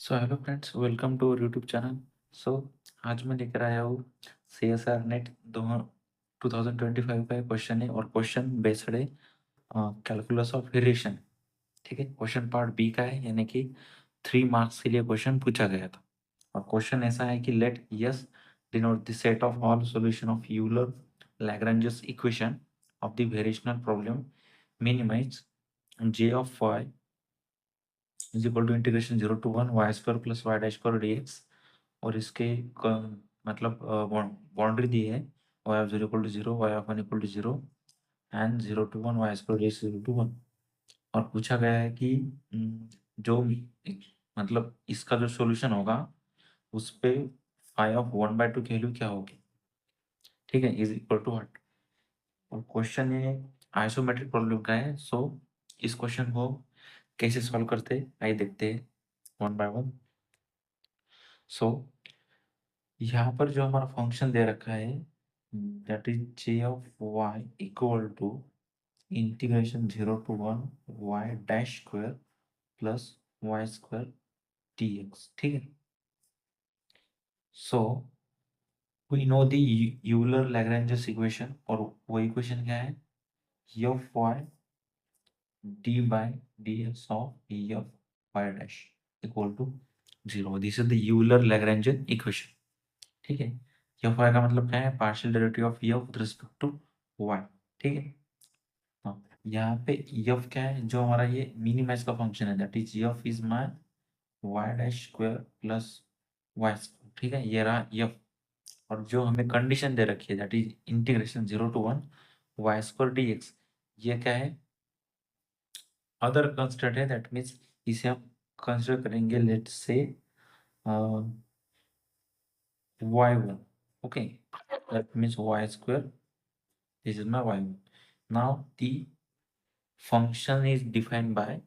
So hello friends, welcome to our YouTube channel. So आज मैं लेकर आया हूँ CSR नेट 2025 का क्वेश्चन है और क्वेश्चन बेस्ड है कैलकुलस ऑफ वेरिएशन। ठीक है, क्वेश्चन पार्ट बी का है, यानी कि 3 मार्क्स के लिए क्वेश्चन पूछा गया था। और क्वेश्चन ऐसा है कि let S denote the set of all solution of Euler Lagrange equation of the variational problem minimise j of y is equal to integration 0 to 1 y square plus y dash square dx। और इसके मतलब boundary दी है y of 0 equal to 0, y of 1 equal to 0 and 0 to 1 y square dx 0 to 1। और पूछा गया है कि जो मतलब इसका जो सॉल्यूशन होगा उस पे फाई ऑफ 1/2 की वैल्यू क्या होगी। ठीक है, इज इक्वल टू हट। और क्वेश्चन ये आइसोमेट्रिक प्रॉब्लम का है। सो इस क्वेश्चन को कैसे सॉल्व करते हैं आइए देखते हैं वन बाय वन। सो यहाँ पर जो हमारा फंक्शन दे रखा है that is j of y equal to integration 0 to 1 y dash square plus Y square dx। ठीक है, so we know the Euler Lagrange equation और वो इक्वेशन क्या है e of y d by dx of e of y dash equal to 0। This is the Euler Lagrange equation. ठीक है, f y का मतलब क्या है, partial derivative of f with respect to y. ठीक है, हाँ यहाँ पे एफ क्या है, जो हमारा ये मिनिमाइज का फंक्शन है that is f is my y dash square plus Y square. ठीक है, ये रहा एफ। और जो हमें कंडीशन दे रखी है that is integration 0 to 1 y square d x, ये क्या है, अदर कंस्टेंट है। दैट मीन्स इसे हम कंसिडर करेंगे let's say y1। okay, that means y square, this is my y1। now the function is defined by,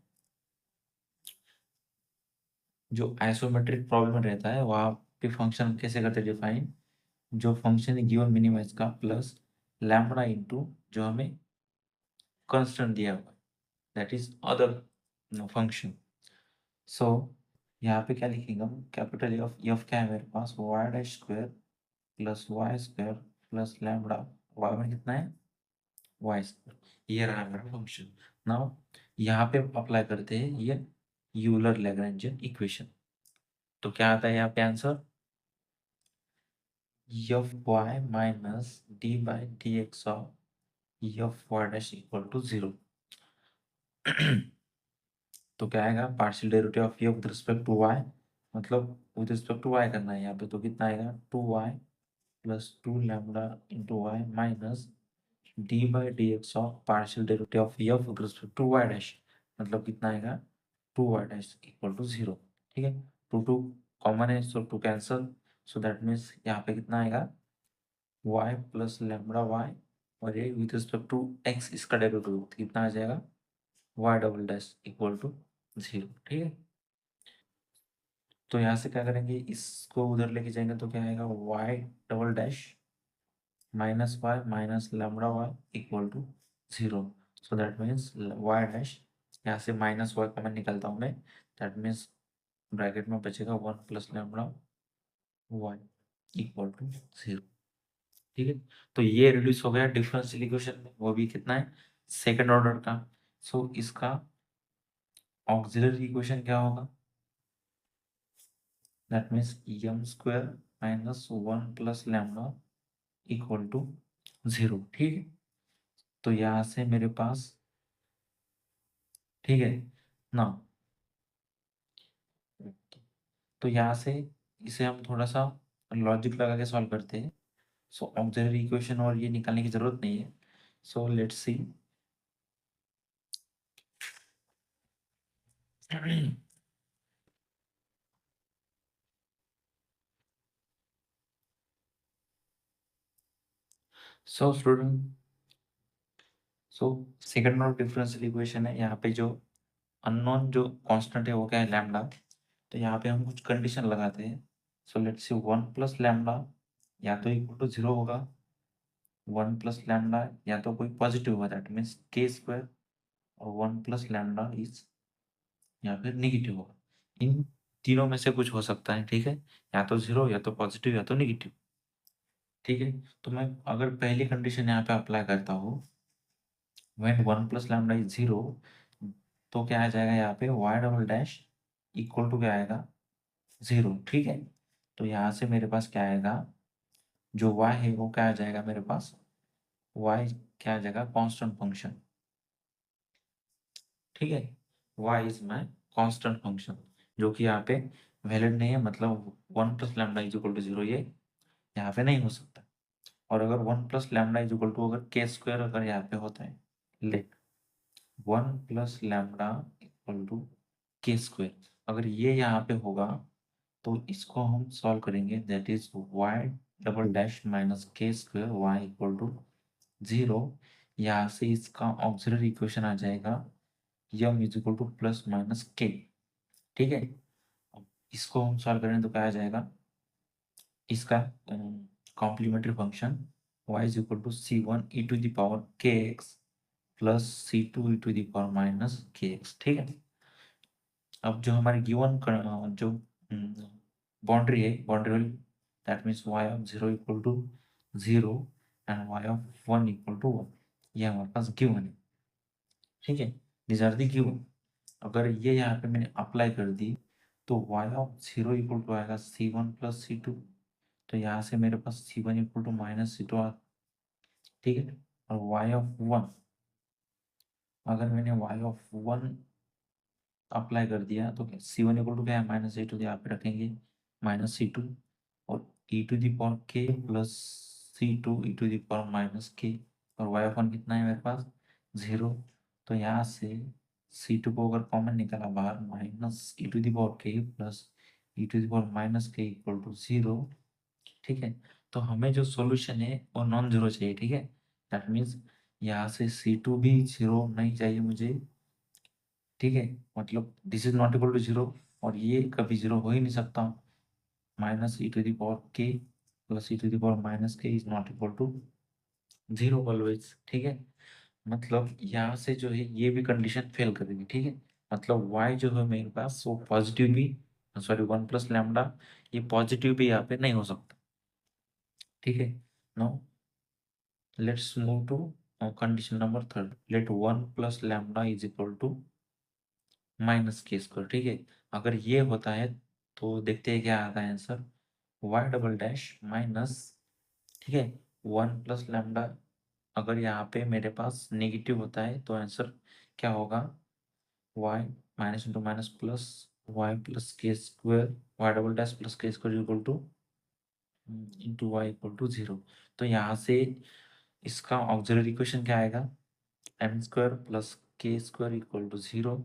जो isometric problem रहता है वहाँ पे फंक्शन कैसे करते हैं डिफाइन, जो फंक्शन है गिवन मिनिमाइज का प्लस लैम्बडा इनटू जो हमें कांस्टेंट दिया हुआ है दैट इज अदर फंक्शन। सो यहाँ पे क्या लिखेंगे हम, कैपिटल एफ क्या है मेरे पास, Y dash square plus Y square plus lambda, Y में कितना है वाई स्क्वायर, ये रहा मेरा फंक्शन। नाउ यहाँ पे अप्लाई करते हैं ये यूलर लैग्रेंजियन इक्वेशन। तो क्या आता है यहाँ पे answer, f y minus d by d x of f y dash equal to 0। तो क्या आएगा, partial derivative of f with respect to y, मतलब विद रिस्पेक्ट टू वाई करना है यहाँ पे। तो कितना आएगा 2y plus 2 lambda into y minus d by d x of partial derivative of f with respect to y dash, मतलब कितना आएगा 2y डैश इक्वल टू 0। ठीक है, 2 कॉमन है सो 2 कैंसल, सो दैट मीन्स यहाँ पे कितना आएगा y प्लस लैम्बडा y, और ये विद रिस्पेक्ट टू x इसका डेरिवेटिव कितना आ जाएगा y double dash equal to 0। ठीक है, तो यहाँ से क्या करेंगे, इसको उधर लेके जाएंगे तो क्या आएगा y double dash minus y minus lambda y equal to 0। So that means y dash, यहाँ से माइनस वाई कॉमन निकलता हूँ मैं, दैट मीन्स ब्रैकेट में बचेगा 1 plus lambda y equal to 0। ठीक है, तो ये रिड्यूस हो गया डिफरेंशियल इक्वेशन में, वो भी कितना है सेकंड ऑर्डर का। सो इसका ऑक्सिलरी इक्वेशन क्या होगा, that means m square minus 1 plus lambda equal to 0। ठीक है, तो यहाँ से मेरे पास, ठीक है ना, तो यहाँ से इसे हम थोड़ा सा लॉजिक लगा के सॉल्व करते हैं। सो ऑक्सिलरी इक्वेशन और ये निकालने की जरूरत नहीं है। So let's see, so student, so second order differential equation है, यहाँ पे जो अननोन जो कांस्टेंट है वो क्या है लैम्डा। तो यहाँ पे हम कुछ कंडीशन लगाते हैं। So let's see 1 plus lambda या तो इक्वल टू 0 होगा, 1 प्लस लैम्डा या तो कोई पॉजिटिव होगा दैट मीन्स के स्क्वायर, और 1 प्लस लैम्डा इज या फिर निगेटिव होगा। इन तीनों में से कुछ हो सकता है, ठीक है, या तो जीरो या तो पॉजिटिव या तो निगेटिव, ठीक है। तो मैं अगर पहली कंडीशन यहाँ पे अप्लाई करता हूँ, when one plus lambda is zero, तो क्या आ जाएगा यहाँ पे y double dash equal to क्या आएगा, जीरो, ठीक है। तो यहाँ से मेरे पास क्या आएगा, जो y है वो क्या आ जाएगा मेरे पास, y क्या आ जाएगा, कांस्टेंट फंक्शन, ठीक है। y is my constant function, जो कि यहाँ पे वैलिड नहीं है, मतलब one plus lambda is equal to zero ये यहाँ पे नहीं हो सकता। और अगर one plus lambda is equal to अगर के स्क्वायर अगर यहाँ पे होता है, let one plus lambda equal to k square, अगर ये यहाँ पे होगा तो इसको हम सॉल्व करेंगे, that is Y double dash minus के square Y equal to zero. यहाँ से इसका ऑक्सिलरी इक्वेशन आ जाएगा M is equal to plus minus K, ठीक है। अब इसको हम सॉल्व करेंगे तो क्या आ जाएगा, इसका complementary function y is equal to C one E to the power K X plus C two E to the power minus K X, ठीक है। अब जो हमारी गिवन जो बाउंड्री है, boundary that means y of zero equal to zero and y of one equal to one, ये हमारे पास गिवन है, ठीक है। This are the given. अगर ये यहाँ पे मैंने अप्लाई कर दी तो y of zero equal to आएगा सी वन प्लस सी टू, तो यहाँ से मेरे पास C one equal to minus C two आ, ठीक है। और y ऑफ वन, अगर मैंने y ऑफ वन अप्लाई कर दिया तो सी वन इक्वल टू क्या है, माइनस सी टू, यहाँ पे रखेंगे माइनस सी टू, और ई टू दी पावर के plus C two E to the power minus k, और वाई ऑफ वन कितना है मेरे पास, जीरो। तो यहाँ से सी टू को अगर कॉमन निकाला बाहर, minus E to the power के plus E to the power minus K equal to zero, ठीक है। तो हमें जो सॉल्यूशन है वो नॉन जीरो चाहिए, ठीक है। दैट मीन्स यहाँ से सी टू भी जीरो नहीं चाहिए मुझे, ठीक है, मतलब this is not equal to zero, और ये कभी जीरो हो ही नहीं सकता, minus E to the power के plus E to the power minus K is not equal to zero always, ठीक है। मतलब यहाँ से जो है ये भी कंडीशन फेल करेगी, ठीक है। मतलब y जो है मेरे पास वो पॉजिटिव भी, सॉरी वन प्लस लैम्डा, ये पॉजिटिव भी यहाँ पे नहीं हो सकता, ठीक है। No, let's move to condition number third, let one plus lambda is equal to minus के स्क्वायर, ठीक है। अगर ये होता है तो देखते हैं क्या आता है answer, y double dash minus, ठीक है, वन प्लस लैम्डा, अगर यहाँ पे मेरे पास नेगेटिव होता है तो आंसर क्या होगा, Y minus into minus plus Y plus K square, Y double dash plus K square equal to into Y equal to zero. तो यहाँ से इसका ऑक्सिलरी इक्वेशन क्या आएगा, M square plus K square equal to zero.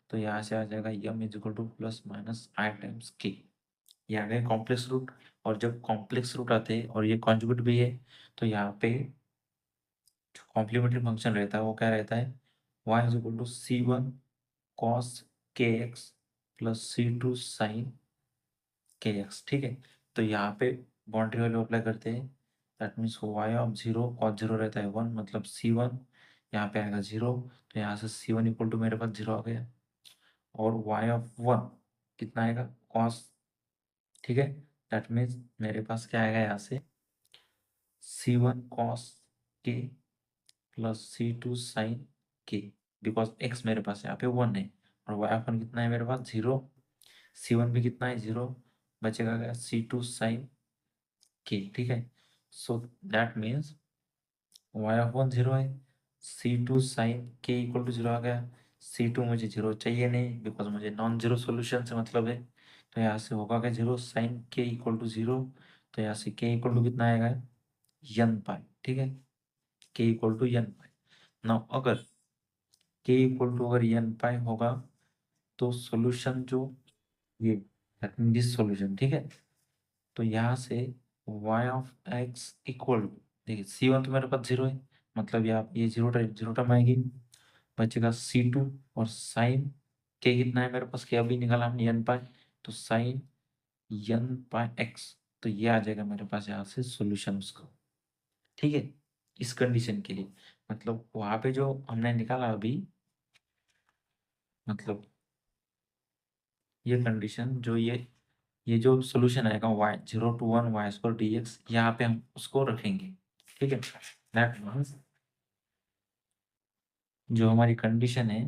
तो यहाँ से आ जाएगा M is equal to plus minus I times K, ये आ गए कॉम्प्लेक्स रूट। और जब कॉम्प्लेक्स रूट आते हैं और ये कॉन्जुगेट भी है, तो यहाँ पे जो कॉम्प्लीमेंट्री फंक्शन रहता है वो क्या रहता है, y is equal to C one cos K X plus C two sine K X, ठीक है। तो यहाँ पे बाउंड्री वैल्यू अप्लाई करते हैं, that means y of zero cos zero रहता है वन, मतलब सी वन यहाँ पे आएगा जीरो, तो यहाँ से सी वन इक्वल टू मेरे पास जीरो आ गया, और y ऑफ वन कितना आएगा कॉस, ठीक है। दैट मीन्स मेरे पास क्या आएगा यहाँ से सी वन कॉस के प्लस सी टू साइन के, बिकॉज एक्स मेरे पास यहाँ पे वन है, और वाई ऑफ वन कितना है मेरे पास जीरो, सी वन भी कितना है जीरो, बचेगा क्या सी टू साइन के, ठीक है। So that means y of one zero है, c two sine k equal to zero आ गया, सी टू मुझे जीरो चाहिए नहीं बिकॉज मुझे नॉन जीरो सोल्यूशन से मतलब है, तो यहाँ से होगा क्या zero sine k equal to zero, तो यहाँ से के इक्वल टू कितना आएगा यन पाई, ठीक है, k equal to n pi. Now अगर के इक्वल टू अगर एन पाई होगा तो सॉल्यूशन जो ये दिस सॉल्यूशन, ठीक है। तो यहाँ से y ऑफ x इक्वल, देखिए सी वन तो मेरे पास जीरो है, मतलब ये जीरो टाइम जीरो टर्म आएगी, बचेगा सी टू, और साइन के कितना है मेरे पास, के अभी निकाला हमने एन पाई, तो साइन एन पाई एक्स, तो ये आ जाएगा मेरे पास यहाँ से सॉल्यूशन उसका, ठीक है, इस कंडीशन के लिए। मतलब वहां पे जो हमने निकाला अभी, मतलब ये कंडीशन जो ये जो सोल्यूशन आएगा y 0 to 1 y square dx, यहाँ पे हम उसको रखेंगे, ठीक है। दैट मीन्स जो हमारी कंडीशन है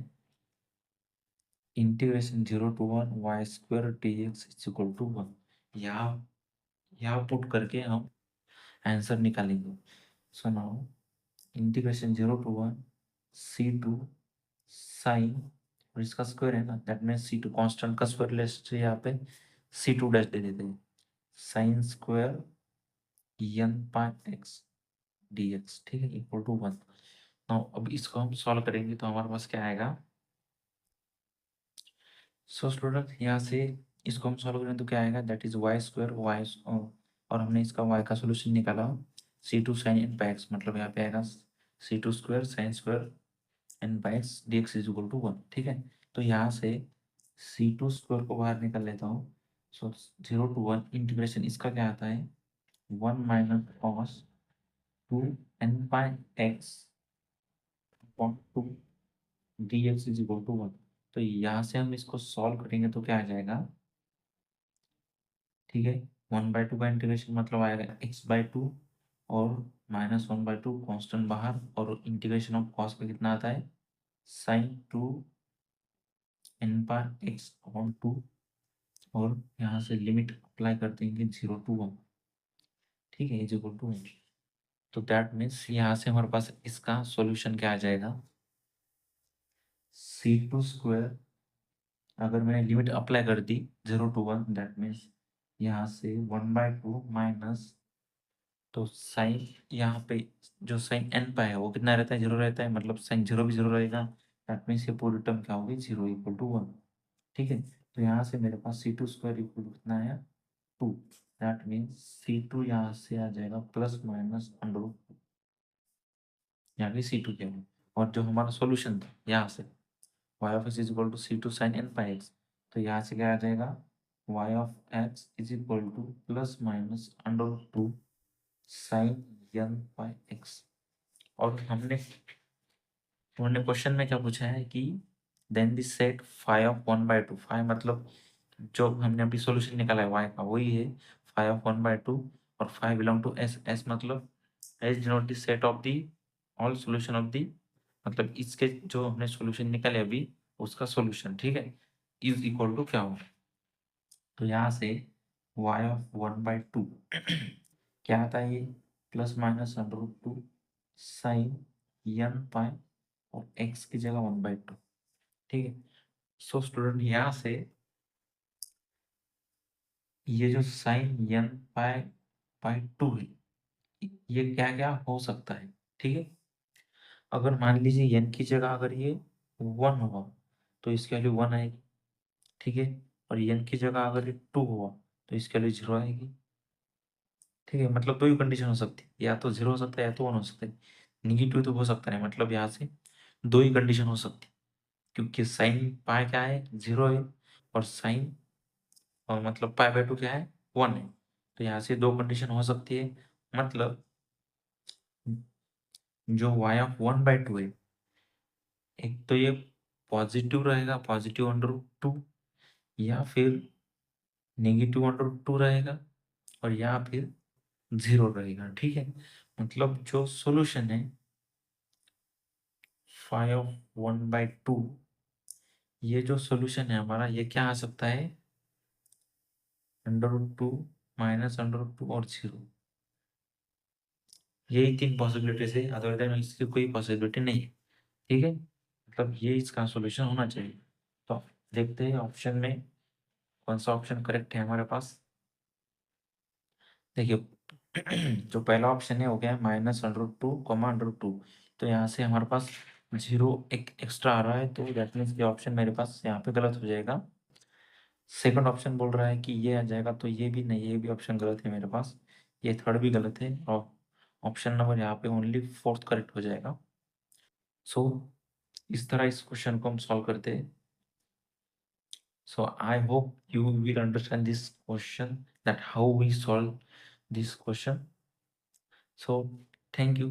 integration 0 to 1 y square dx is equal to 1, यहाँ पुट करके हम आंसर निकालेंगे। So now integration 0 to 1 c2 sine, और इसका स्क्वायर है ना, दैट मीन्स c2 कांस्टेंट का स्क्वायर ले सकते हैं, यहाँ पे c2 डैश दे देते हैं, साइन स्क्वायर n पाई x dx, ठीक है, इक्वल टू 1। नाउ अब इसको हम सॉल्व करेंगे तो हमारे पास क्या आएगा। सो स्टूडेंट यहाँ से इसको हम सॉल्व करें तो क्या आएगा, that is y square y, और हमने इसका y का सोल्यूशन निकाला c2 साइन n पाई x, मतलब यहाँ पे आएगा c2 square sine square n पाई x dx is equal to 1, ठीक है। तो यहाँ से c2 स्क्वायर को बाहर निकाल लेता हूँ। सो 0 to 1 इंटीग्रेशन इसका क्या आता है, 1 माइनस कॉस 2 n पाई x upon 2 dx is equal to 1। तो यहाँ से हम इसको सॉल्व करेंगे तो क्या आ जाएगा, ठीक है। 1/2 का इंटीग्रेशन मतलब आएगा x/2 और -1/2 कांस्टेंट बाहर, और इंटीग्रेशन ऑफ कॉस का कितना आता है, साइन 2 n पाई x अपॉन 2, और यहाँ से लिमिट अप्लाई कर देंगे 0 to 1, ठीक है, इज इक्वल टू 1। तो दैट मीन्स यहाँ से हमारे पास इसका सॉल्यूशन क्या आ जाएगा, c2 स्क्वायर, अगर मैंने लिमिट अप्लाई कर दी 0 to 1, दैट मीन्स यहाँ से 1/2 माइनस, तो साइन यहाँ पे जो साइन एन पाए है वो कितना रहता है, जीरो रहता है, मतलब साइन जीरो भी जीरो रहेगा, दैट मीन्स ये पूरी टर्म क्या होगी, जीरो इक्वल टू 1, ठीक है। तो यहाँ से मेरे पास c2 स्क्वायर इक्वल टू कितना है, 2, दैट मीन्स c2 यहाँ से आ जाएगा प्लस माइनस अंडर रूट 2, यहाँ पे c2 क्या है, और जो हमारा सॉल्यूशन था यहाँ से y of x is equal to c2 sine n पाई x, तो यहाँ से क्या आ जाएगा, y of x is equal to plus minus under root 2 sine n पाई x। और हमने क्वेश्चन में क्या पूछा है कि then this set five of 1/2, five मतलब जो हमने अभी सॉल्यूशन निकाला है y का वही है फाइव ऑफ 1/2, और five belong to S, S मतलब S denote the set of the all solution of the, मतलब इसके जो हमने सॉल्यूशन निकाले अभी उसका सॉल्यूशन, ठीक है, इज इक्वल टू क्या होगा। तो यहाँ से y ऑफ 1/2 क्या आता है, ये plus minus under root 2 sine n pi, और x की जगह 1/2, ठीक है। सो स्टूडेंट यहाँ से ये जो साइन n पाई बाई 2 है, ये क्या क्या हो सकता है, ठीक है। अगर मान लीजिए n की जगह अगर ये 1 हुआ तो इसकी वैल्यू 1 आएगी, ठीक है, और n की जगह अगर ये 2 हुआ तो इसकी वैल्यू 0 आएगी, ठीक है। मतलब दो ही कंडीशन हो सकती है, या तो 0 हो सकता है या तो 1 हो सकता है, निगेटिव तो हो सकता है, मतलब यहाँ से दो ही कंडीशन हो सकती है, क्योंकि साइन पाई क्या है, 0 है, और साइन, और मतलब पाई/2 क्या है, 1 है। तो यहाँ से दो कंडीशन हो सकती है, मतलब जो y ऑफ 1/2 है, एक तो ये पॉजिटिव रहेगा, पॉजिटिव अंडर रूट 2, या फिर नेगेटिव अंडर रूट 2 रहेगा, और या फिर 0 रहेगा, ठीक है। मतलब जो सॉल्यूशन है फाइव ऑफ 1/2, ये जो सॉल्यूशन है हमारा, ये क्या आ सकता है, under root 2 minus under root 2 और 0, यही तीन पॉसिबिलिटीज है, अदर में इसकी कोई पॉसिबिलिटी नहीं है, ठीक है। मतलब ये इसका सॉल्यूशन होना चाहिए। तो देखते हैं ऑप्शन में कौन सा ऑप्शन करेक्ट है हमारे पास। देखिए जो पहला ऑप्शन है वो क्या है, -√2, √2, तो यहाँ से हमारे पास 0 एक एक्स्ट्रा आ रहा है, तो दैट मीन्स ये ऑप्शन मेरे पास यहाँ पे गलत हो जाएगा। सेकंड ऑप्शन बोल रहा है कि ये आ जाएगा, तो ये भी नहीं, ये भी ऑप्शन गलत है मेरे पास, ये थर्ड भी गलत है, और ऑप्शन नंबर यहाँ पे ओनली फोर्थ करेक्ट हो जाएगा। सो इस तरह इस क्वेश्चन को हम सॉल्व करते हैं। So I hope you will understand this question, that how we solve this question. So thank you.